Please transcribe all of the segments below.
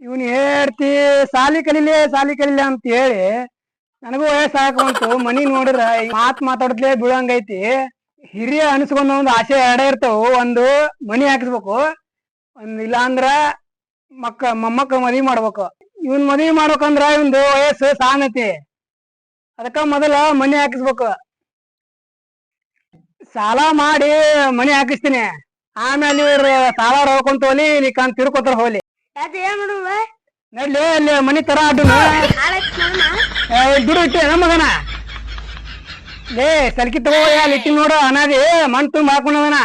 ಇವನ್ ಹೇಳ್ತಿ ಸಾಲಿ ಕಲಿಲೆ ಅಂತ ಹೇಳಿ ನನಗೂ ವಯಸ್ಸಾಕಂತು ಮನಿ ನೋಡಿದ್ರ ಮಾತಾಡತ್ಲೇ ಬೀಳಂಗೈತಿ. ಹಿರಿಯ ಅನ್ಸ್ಕೊಂಡ್ ಒಂದು ಆಸೆ ಎರಡೇ ಇರ್ತಾವು. ಒಂದು ಮನಿ ಹಾಕಿಸ್ಬೇಕು, ಇಲ್ಲ ಅಂದ್ರ ಮೊಮ್ಮಕ್ಕ ಮದ್ವಿ ಮಾಡ್ಬೇಕು. ಇವನ್ ಮದ್ವಿ ಮಾಡ್ಬೇಕಂದ್ರ ಇವಂದು ವಯಸ್ಸು ಸಾನತಿ. ಅದಕ್ಕ ಮೊದಲ ಮನಿ ಹಾಕಿಸ್ಬೇಕು. ಸಾಲ ಮಾಡಿ ಮನಿ ಹಾಕಿಸ್ತೀನಿ, ಆಮೇಲೆ ಇವ್ರ ಸಾಲ ಹೋಗ್ಕೊಂತ ಹೋಲಿ ನೀಕಂತ ತಿರ್ಕೋತಾರ ಹೋಲಿ. ನಡ್ಲಿ ಅಲ್ಲಿ ಮನಿ ತರ ಅಡ್ಡನ ದುಡ್ಡು ಇಟ್ಟೆ ನಮ್ಮ ಮಗನ. ಲೇ ಸಲ್ಕಿ ತಗೋ ಅಲ್ಲಿ ಇಟ್ಟಿ ನೋಡು ಅನಾದಿ ಮಣ್ ತುಂಬ ಹಾಕೊಂಡವನ.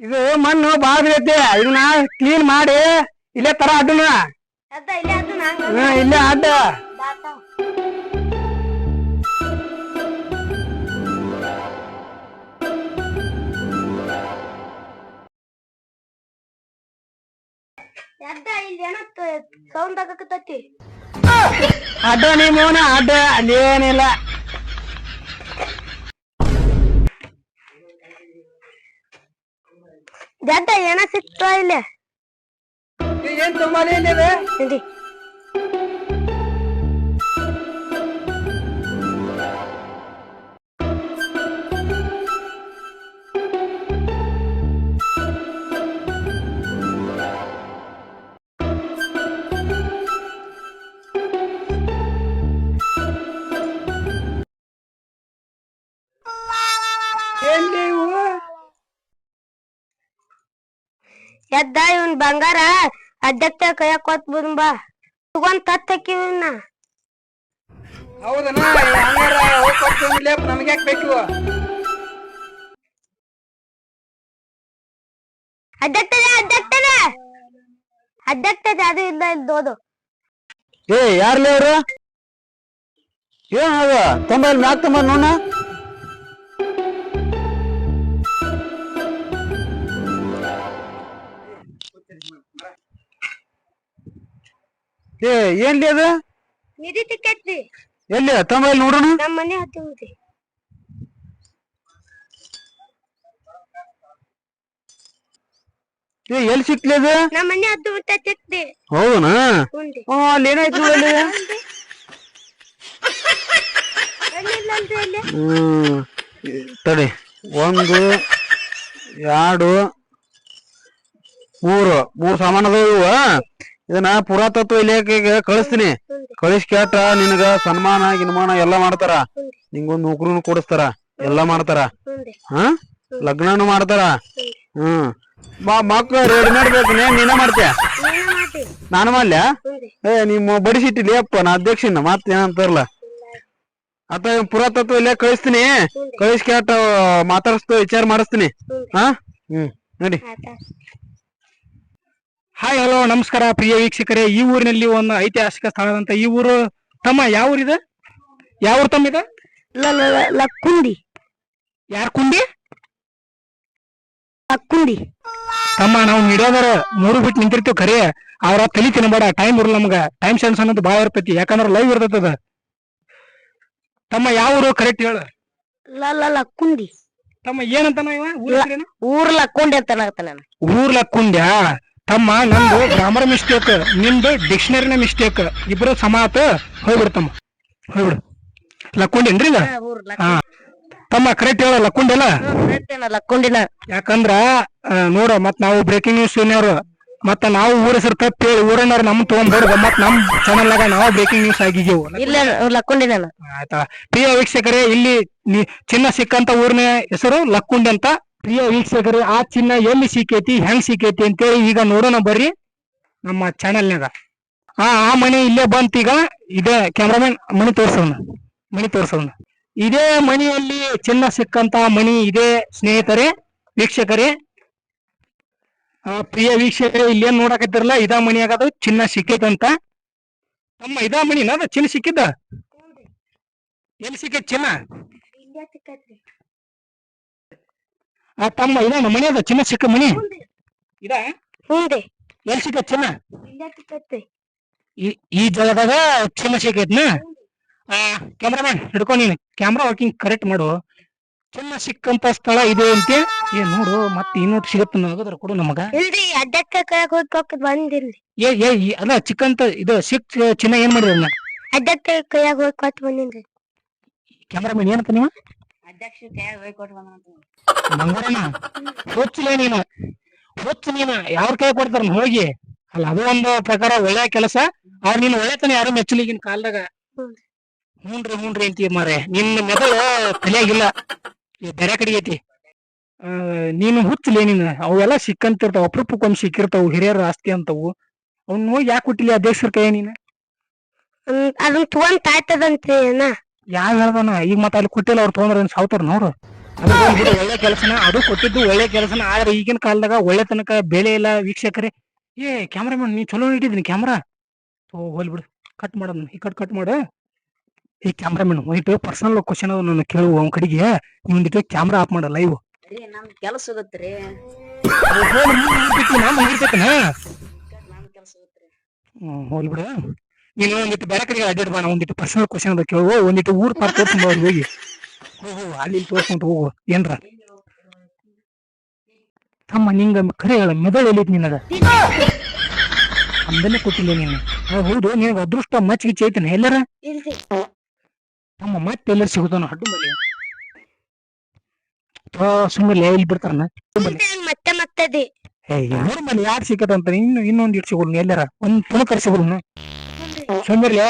ಇದು ಮಣ್ಣು ಬಾಳ ಬಿಡೈತಿ, ಇದನ್ನ ಕ್ಲೀನ್ ಮಾಡಿ ಇಲ್ಲೇ ತರ ಅಡ್ಡನ. ಇಲ್ಲೇ ಅಡ್ಡ ಸೌಂಡ್ ಆಗಕತ್ತೈತಿ. ಅಡ್ಡ ನೀಮೋನ ಅಡ್ಡ ಅಲ್ಲೇನಿಲ್ಲ. ದಡ್ಡ ಏನ ಸಿಕ್ತ ಇಲ್ಲೇ? ಏನ್ ತುಂಬಾನೇ ಇಲ್ಲಿದೆ. ಎದ್ದ ಇವನ್ ಬಂಗಾರ ಅಧ್ಯಕ್ಷ ಕೈಯಾಗ ಕೊತ್ ಬಾ ತಗೊಂಡ್ ತತ್ತಿವನ್ನ. ಹೌದನ ನಮ್ಗೆ ಯಾಕೆ ಬೇಕು? ಅಧ್ಯಕ್ಷ ಅದು ಇಲ್ಲ ಇಲ್ದೋದು. ಏ ಯಾರ್ಲಿ ಅವ್ರು? ಏನ್ ಅದು ತೊಂಬಲ್ ಮ್ಯಾಕ್ ತೊಂಬ ನೋಡ. ಏ ಏನ್ಲಿ ಅದು? ನಿಧಿ ತಿಕ್ಕೈತ್ರಿ. ಎಲ್ಲಿ ತೊಂಬಲ್ ನೋಡೋಣ. ನಮ್ಮ ಮನೆ ಹತ್ತಿ ಏ ಎಲ್ಲಿ ಸಿಕ್ಲಿ ಅದು? ನಮ್ಮ ಮನೆ ಹತ್ತು ಬಿಟ್ಟೈತಿ. ಹೌದನಾ? ಅಲ್ಲಿ ಏನಾಯ್ತು ನೋಡಿ. ತಡಿ, 1 2 3 ಸಾಮಾನು ಅದಾವ ಇವ. ಇದನ್ನ ಪುರಾತತ್ವ ಇಲಾಖೆಗೆ ಕಳಿಸ್ತೀನಿ. ಕಳಿಸ್ ಕೇಟ ನಿನಗ ಸನ್ಮಾನ ಗಿನ್ಮಾನ ಎಲ್ಲಾ ಮಾಡ್ತಾರ. ನಿಂಗೊಂದ್ ನೌಕರಿನೂ ಕೊಡಿಸ್ತಾರ, ಎಲ್ಲಾ ಮಾಡ್ತಾರ. ಹ ಲಗ್ನನು ಮಾಡ್ತಾರ. ಮಕ್ಳು ರೆಡಿಮೇಡ್ ಬೇಕು, ನೀನ ಮಾಡ್ತೀಯ? ನಾನು ಮಾಡ್ಲ್ಯಾ? ನಿಮ್ಮ ಬಡಿಸಿಟ್ಟಿಲಿ ಅಪ್ಪ ನಾ ಅಧ್ಯಕ್ಷನ ಮತ್ ಏನಂತಾರಲ್ಲ. ಆತ ಪುರಾತತ್ವ ಇಲ್ಲೇ ಕಳಿಸ್ತೀನಿ. ಕಳಿಸ್ ಕೇಟ ಮಾತಾಡಿಸ್ತು ವಿಚಾರ ಮಾಡಿಸ್ತೀನಿ. ನೋಡಿ. ಹಾಯ್ ಹಲೋ ನಮಸ್ಕಾರ ಪ್ರಿಯ ವೀಕ್ಷಕರೇ. ಈ ಊರಿನಲ್ಲಿ ಒಂದು ಐತಿಹಾಸಿಕ ಸ್ಥಳದಂತ ಈ ಊರು. ತಮ್ಮ ಯಾವ ಊರಿದೆ? ಯಾವ ಊರು ತಮ್ಮ ಇದೆ? ಲಕ್ಕುಂಡಿ. ಯಾರ ಕುಂಡಿ? ಲಕ್ಕುಂಡಿ. ತಮ್ಮ ನಾವು ಹಿಡಿಯೋದಾರ 3 ಬಿಟ್ಟು ನಿಂತಿರ್ತೀವಿ. ಖರೆ ಅವ್ರ ತಲಿ ತಿನ್ನಬೇಡ. ಟೈಮ್ ಇರಲ್ಲ ನಮ್ಗ. ಟೈಮ್ ಸೆನ್ಸ್ ಅನ್ನೋದು ಬಾಳ ಇರ್ತೈತಿ, ಯಾಕಂದ್ರ ಲೈವ್ ಇರ್ತದ. ತಮ್ಮ ಯಾವ ಊರು ಕರೆಕ್ಟ್ ಹೇಳ. ಲಕ್ಕುಂಡಿ. ತಮ್ಮ ಏನಂತಾನ ಇವ? ಊರ್ ಲಕ್ಕುಂಡಿ ಅಂತ. ಊರ್ ಲಕ್ಕುಂಡ್ಯಾ? ತಮ್ಮ ನಂದು ಗ್ರಾಮರ್ ಮಿಸ್ಟೇಕ್, ನಿಮ್ದು ಡಿಕ್ಷನರಿನ ಮಿಸ್ಟೇಕ್. ಇಬ್ರು ಸಮಾತ. ಹೋಗ್ಬಿಡು ತಮ್ಮ, ಹೋಗ್ಬಿಡು. ಲಕ್ಕುಂಡೇನ್ರಿ ಇದ? ಹಾ ತಮ್ಮ ಕರೆಕ್ಟ್ ಹೇಳ. ಲಕ್ಕುಂಡಿ ಅಲ್ಲ? ಲಕ್ಕುಂಡಿನ. ಯಾಕಂದ್ರ ನೋಡ, ಮತ್ ನಾವು ಬ್ರೇಕಿಂಗ್ ನ್ಯೂಸ್ ಅವ್ರು, ಮತ್ತ ನಾವು ಊರ ಹೆಸರು ತಪ್ಪಿ ಹೇಳಿ ಊರನ್ನವ್ರು ನಮ್ ತಗೊಂಡ್ಬಾರ್ದು. ಮತ್ ನಮ್ ಚಾನಲ್ ನಾಗ ನಾವು ಬ್ರೇಕಿಂಗ್ ನ್ಯೂಸ್ ಆಗಿದ್ದೇವು. ಲಕ್ಕುಂಡಿನ. ಆಯ್ತಾ ಪ್ರಿಯ ವೀಕ್ಷಕರೇ, ಇಲ್ಲಿ ಚಿನ್ನ ಸಿಕ್ಕಂತ ಊರಿನ ಹೆಸರು ಲಕ್ಕುಂಡಿ ಅಂತ. ಪ್ರಿಯ ವೀಕ್ಷಕರೇ, ಆ ಚಿನ್ನ ಎಲ್ಲಿ ಸಿಕ್ಕೈತಿ, ಹೆಂಗ್ ಸಿಕ್ಕೈತಿ ಅಂತೇಳಿ ಈಗ ನೋಡೋಣ ಬರ್ರಿ ನಮ್ಮ ಚಾನೆಲ್ನಾಗ. ಆ ಮನಿ ಇಲ್ಲೇ ಬಂತೀಗ. ಇದೇ ಕ್ಯಾಮ್ರಾಮನ್ ಮನಿ ತೋರ್ಸೋಣ. ಇದೇ ಮನಿಯಲ್ಲಿ ಚಿನ್ನ ಸಿಕ್ಕಂತ ಮನಿ ಇದೆ ಸ್ನೇಹಿತರೆ, ವೀಕ್ಷಕರೇ. ಪ್ರಿಯ ವೀಕ್ಷಕರೇ, ಇಲ್ಲೇನ್ ನೋಡಕತ್ತಿರಲ್ಲ, ಇದಾ ಮನಿ ಆಗದು ಚಿನ್ನ ಸಿಕ್ಕೈತಂತ. ತಮ್ಮ ಇದಾ ಮನಿನ ಅದ ಚಿನ್ನ ಸಿಕ್ಕಿದ್ದ? ಎಲ್ಲಿ ಸಿಕ್ಕೈತಿ ಚಿನ್ನ? ತಮ್ಮ ಇದ ಮನಿ ಅದ ಚಿನ್ನ ಸಿಕ್ಕ ಮನಿ ಇದ? ಎಲ್ಲಿ ಸಿಕ್ಕ ಚಿನ್ನ? ಈ ಜಾಗದಾಗ ಚಿನ್ನ ಸಿಕ್ಕೈತ್ನ? ಕ್ಯಾಮ್ರಾಮನ್ ಹಿಡ್ಕೊ ನೀನು ಕ್ಯಾಮ್ರಾ ವರ್ಕಿಂಗ್ ಕರೆಕ್ಟ್ ಮಾಡು. ಚಿನ್ನ ಸಿಕ್ಕಂತ ಸ್ಥಳ ಇದೆ ಅಂತೆ. ನೋಡು ಮತ್ತೆ ಇನ್ನೊಟ್ಟು ಸಿಗತ್ತ ನಗದ್ರ ಕೊಡು ನಮಗ. ಇಲ್ರಿ ಅಡ್ಡಕ್ಕ ಕೈಯಾಗ ಹೋಗಿ ಬಂದಿಲ್ರಿ. ಅಲ್ಲ ಚಿಕ್ಕಂತ ಇದು ಸಿಕ್ ಚಿನ್ನ ಏನ್ ಮಾಡಿದ್ರ ಅದನ್ನ? ಅಡ್ಡಕ್ಕ ಕೈಯಾಗ ಹೋಗಿ ಕೊಟ್ಟು ಬಂದಿನ್ರಿ. ಕ್ಯಾಮ್ರಾಮನ್ ಏನಂತ ನೀವು? ಅಧ್ಯಕ್ಷ ಕೈಯಾಗ ಹೋಗಿ ಕೊಟ್ಟು ಬಂದ ಮಂಗರನ ಹುಚ್ಚಲೇ ನೀನು, ಹುಚ್ಚ ನೀನು ಯಾರ ಕೈ ಕೊಡ್ತಾರ ಹೋಗಿ. ಅಲ್ಲ ಅದು ಒಂದು ಪ್ರಕಾರ ಒಳ್ಳೆ ಕೆಲಸ. ಅವ್ರ ನೀನ್ ಒಳ್ಳೆತನ ಯಾರು ಮೆಚ್ಚಲಿಗಿನ ಕಾಲದಾಗ. ಹ್ಞೂನ್ರಿ ಅಂತೀವಿ ಮಾರೆ. ನಿನ್ನ ಮೆದಳು ತಲೆಯಾಗಿಲ್ಲ, ಬೇರೆ ಕಡೆಗೆ ಐತಿ. ನೀನು ಹುಚ್ಚಲೇ ನೀನು. ಅವೆಲ್ಲ ಸಿಕ್ಕಂತಿರ್ತಾವ, ಅಪರೂಪಕ್ಕೊಮ್ಮೆ ಸಿಕ್ಕಿರ್ತಾವ ಹಿರಿಯರ ಆಸ್ತಿ ಅಂತವು. ಅವ್ನ ಹೋಗಿ ಯಾಕೆ ಕೊಟ್ಟಿಲ್ಲ ಅಧ್ಯಕ್ಷರ ಕೈ ನೀನು? ಅದನ್ನ ತಗೊಂಡ್ ಆಯ್ತದಂತ್ರಿ ಅಣ್ಣ. ಯಾವ ಹೇಳ್ದಾನ ಈಗ ಮತ್ತೆ ಅಲ್ಲಿ ಕೊಟ್ಟಿಲ್ಲ ಅವ್ರು ತೊಗೊಂಡ್ರ ಸಾವ್ತಾರ ನೋಡು. ಅದು ಒಳ್ಳೆ ಕೆಲಸನ, ಅದು ಕೊಟ್ಟಿದ್ದು ಒಳ್ಳೆ ಕೆಲಸನ. ಆದ್ರೆ ಈಗಿನ ಕಾಲದಾಗ ಒಳ್ಳೆ ತನಕ ಬೆಲೆ ಇಲ್ಲ ವೀಕ್ಷಕರೇ. ಕ್ಯಾಮ್ರಾಮನ್ ನೀ ಚಲೋ ಇಟ್ಟಿದ್ದೀನಿ ಕ್ಯಾಮ್ರಾ. ಹೋಲ್ ಬಿಡು, ಕಟ್ ಮಾಡೋದು ಈ ಕಟ್ ಮಾಡು. ಈ ಕ್ಯಾಮ್ರಾಮನ್ ಒಂದಿಟ್ಟು ಪರ್ಸನಲ್ ಕ್ವಶನ್ ಅದ ನನ್ನ ಕೇಳುವ ಅವ್ನ ಕಡೆಗೆ. ಒಂದಿಟ್ಟು ಕ್ಯಾಮ್ರಾ ಆಫ್ ಮಾಡ ಲೈವ್. ನಮ್ ಕೆಲಸ ಹೋಗತ್ರಿ. ಹೋಲ್ ಬಿಡು ನೀನು. ಒಂದಿಟ್ಟು ಬೇರೆ ಕಡೆಗೆ ಅಡ್ಡಾಡ್ ಬಾ. ಒಂದಿಟ್ಟು ಪರ್ಸನಲ್ ಕ್ವಶನ್ ಅದ ಕೇಳುವ. ಒಂದಿಟ್ಟು ಊರ್ ಪಾರ್ ತೋರ್ಸ್ಕೊಂಡ್ ಅವ್ರಿಗೆ ಹೋಗಿ. ಅಲ್ಲಿ ತೋರ್ಸ್ಕೊಂತ ಹೋಗು ಏನ್ರ. ತಮ್ಮ ನಿಂಗ ಖರೆ ಹೇಳ, ಮೆದಳು ಎಲ್ಲಿತ್ ನಿನಗ? ಅಂದನೆ ಕೊಟ್ಟಿಲ್ಲ ನೀನು. ಹೌದು, ನಿನಗ ಅದೃಷ್ಟ ಮಚ್ಚಿಗೆ ಚೈತನ ಎಲ್ಲರ ತಮ್ಮ ಮತ್ತೆ ಎಲ್ಲರ ಸಿಗುತ್ತಾನ ಹಡ್ಡು ಮಲ್ಲಿ. ಸುಮ್ಮನೆ ಇಲ್ಲಿ ಬಿಡ್ತಾರನ ಮತ್ತೆ ಮತ್ತದಿ. ನೋಡ್ ಮಲ್ಲಿ ಯಾರು ಸಿಕ್ಕದಂತ ಇನ್ನೊಂದ್ ಇಟ್ಟು ಸಿಗೋನು ಎಲ್ಲರ ಒಂದ್ ತುಣಕರ್ ಸಿಗೋನು. ಸುಮ್ಮನೆ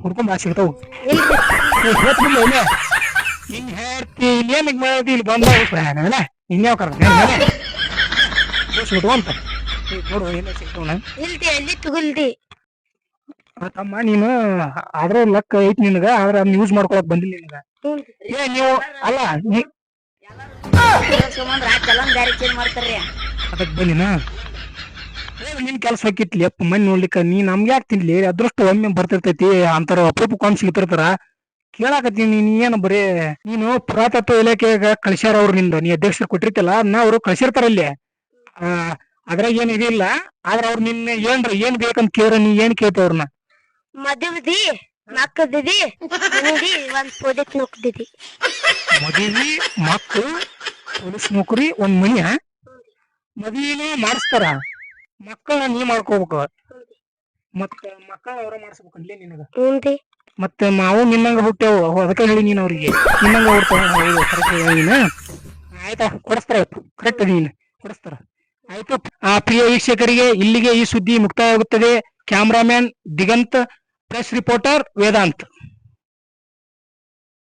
ಹುಡ್ಕೊಂಡ್ ಸಿಗ್ತಾವು. ನಿನ್ ಹೇಳ್ತಿ ಏನಿಗ್ ಮಾಡೋದು ಇಲ್ಲಿ ಬಂದ ಇನ್ಯಾವ ಕರ ಅಂತ ನೋಡು ಏನ ಸಿಗ್ತಾವನ. ಎಲ್ಲಿ ತಗೊಲ್ದಿ ತಮ್ಮ ನೀನು ಆದ್ರ ಲಕ್ ಐತಿ ನಿನಗ. ಆದ್ರ ಅದನ್ನ ಯೂಸ್ ಮಾಡ್ಕೊಳಕ್ ಬಂದಿಲ್ಲ ನಿನಗ. ನೀವು ಅಲ್ಲ ಅದಕ್ ಬಂದಿನ ನಿನ್ ಕೆಲ್ಸ ಹಾಕಿತ್ಲಿ ಅಪ್ಪ ಮನೆ ನೋಡ್ಲಿಕ್ಕ. ನೀ ನಮ್ಗೆ ಯಾಕೆ ತಿನ್ಲಿ? ಅದೃಷ್ಟ ಒಮ್ಮೆ ಬರ್ತಿರ್ತೈತಿ ಅಂತಾರ, ಅಪರೂಪಕ್ಕೊಮ್ಮೆ ಸಿಗ್ತಿರ್ತಾರ. ಕೇಳಾಕತ್ತೀನಿ ನೀ ಏನು ಬರೇ ನೀನು ಪುರಾತತ್ವ ಇಲಾಖೆಗ ಕಳ್ಸ್ಯಾರ ಅವ್ರು ನಿಂದ. ನೀ ಅಧ್ಯಕ್ಷರು ಕೊಟ್ಟಿರ್ತಲ್ಲ ಅದನ್ನ ಅವ್ರು ಕಳ್ಸಿರ್ತಾರ ಅಲ್ಲಿ. ಅದ್ರಾಗ ಏನ್ ಇದಿಲ್ಲ. ಆದ್ರ ಅವ್ರು ನಿನ್ನ ಏನ್ ಬೇಕಂತ ಕೇಳ್ರ ನೀ ಏನ್ ಕೇಳ್ತವ್ರನ್ನ? ಮದುವೆ ಮಕ್ಕದಿದಿ ಒಂದ್ ಪೊಲೀಸ್ ನೌಕರಿ. ಮದುವೆ ಮಕ್ಕಳು ಪೊಲೀಸ್ ನೌಕರಿ ಒಂದ್ ಮನಿ. ಮದುವೆನೂ ಮಾಡಿಸ್ತಾರ, ಮಕ್ಕಳನ್ನ ನೀ ಮಾಡ್ಕೋಬೇಕು. ಮತ್ತ ಮಕ್ಕಳ ಅವ್ರ ಮಾಡಿಸ್ಬೇಕನ್ಲೇ ನಿನಗ. ಮತ್ತೆ ಮಾವು ನಿನ್ನಂಗ ಹುಟ್ಟೆವು, ಅದಕ್ಕೆ ಹೇಳಿ ನೀನ್ ಅವ್ರಿಗೆ ನಿನ್ನಂಗ ಹುಡ್ತಾವ. ಕರೆಕ್ಟ್ ನೀನು ಆಯ್ತಾ? ಕೊಡಿಸ್ತಾರ, ಕರೆಕ್ಟ್ ನೀನು ಕೊಡಿಸ್ತಾರ. ಆಯ್ತು. ಪ್ರಿಯ ವೀಕ್ಷಕರಿಗೆ ಇಲ್ಲಿಗೆ ಈ ಸುದ್ದಿ ಮುಕ್ತಾಯವಾಗುತ್ತದೆ. Cameraman Diganth, press reporter Vedant.